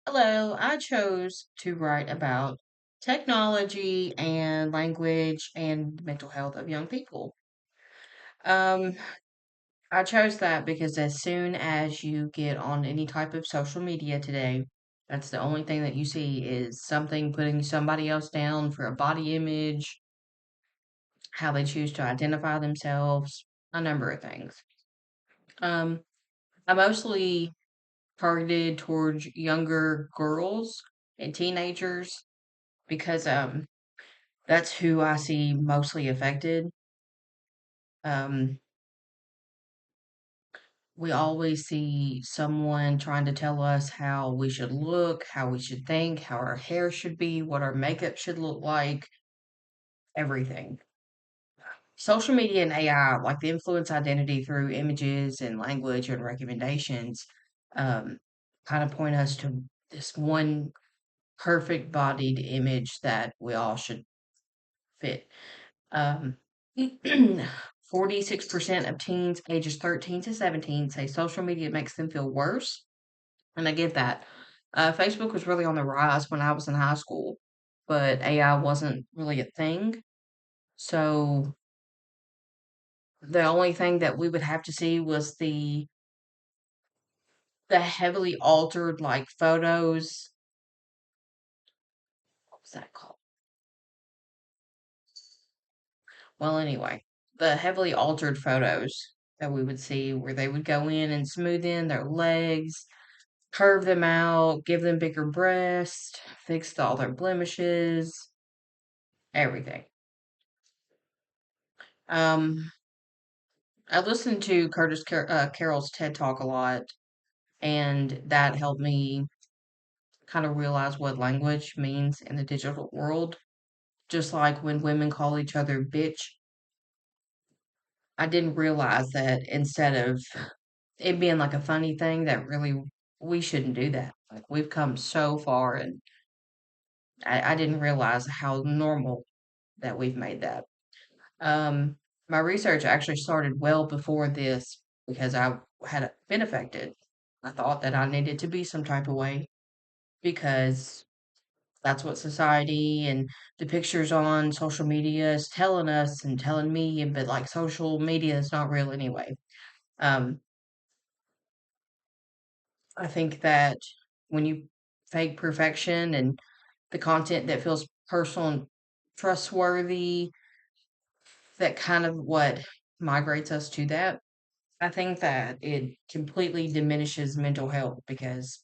Hello, I chose to write about technology and language and mental health of young people. Um, I chose that because as soon as you get on any type of social media today, that's the only thing that you see is something putting somebody else down for a body image, how they choose to identify themselves, a number of things. Um, I mostly targeted towards younger girls and teenagers because that's who I see mostly affected. Um, we always see someone trying to tell us how we should look, how we should think, how our hair should be, what our makeup should look like, everything. Social media and AI, like the influence identity through images and language and recommendations, um, kind of point us to this one perfect bodied image that we all should fit. Um, 46% of teens ages 13 to 17 say social media makes them feel worse. And I get that. Facebook was really on the rise when I was in high school, but AI wasn't really a thing. So the only thing that we would have to see was the heavily altered like photos. What was that called? Well, anyway, the heavily altered photos that we would see where they would go in and smooth in their legs, curve them out, give them bigger breasts, fix all their blemishes, everything. Um, I listened to Carroll's TED Talk a lot, and that helped me kind of realize what language means in the digital world. Just like when women call each other bitch, I didn't realize that instead of it being like a funny thing, that really we shouldn't do that. Like we've come so far, and I didn't realize how normal that we've made that. Um, my research actually started well before this because I had been affected. I thought that I needed to be some type of way because that's what society and the pictures on social media is telling us and telling me, but like social media is not real anyway. Um, I think that when you fake perfection and the content that feels personal and trustworthy, that kind of what migrates us to that. I think that it completely diminishes mental health because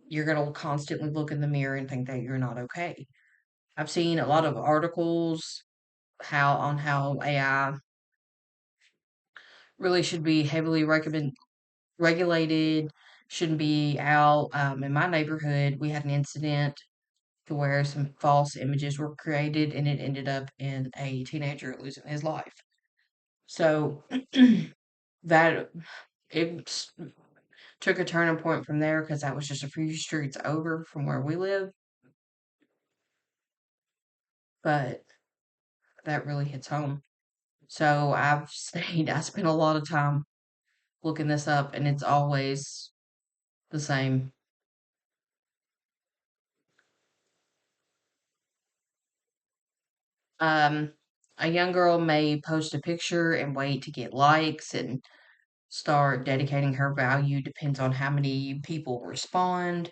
you're going to constantly look in the mirror and think that you're not okay. I've seen a lot of articles how AI really should be heavily regulated, shouldn't be out. In my neighborhood, we had an incident to where some false images were created and it ended up in a teenager losing his life. So that it took a turning point from there because that was just a few streets over from where we live. But that really hits home. So I spent a lot of time looking this up, and it's always the same. Um, a young girl may post a picture and wait to get likes and start dedicating her value depends on how many people respond.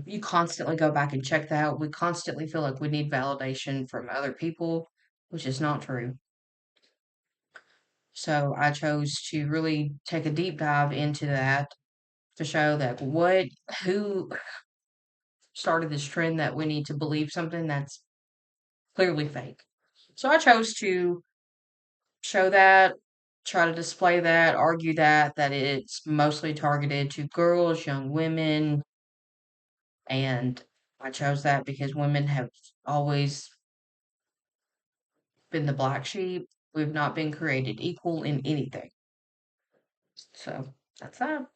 You constantly go back and check that. We constantly feel like we need validation from other people, which is not true. So I chose to really take a deep dive into that to show that who started this trend that we need to believe something that's clearly fake. So I chose to show that, try to display that, argue that it's mostly targeted to girls, young women, and I chose that because women have always been the black sheep. We've not been created equal in anything. So that's that.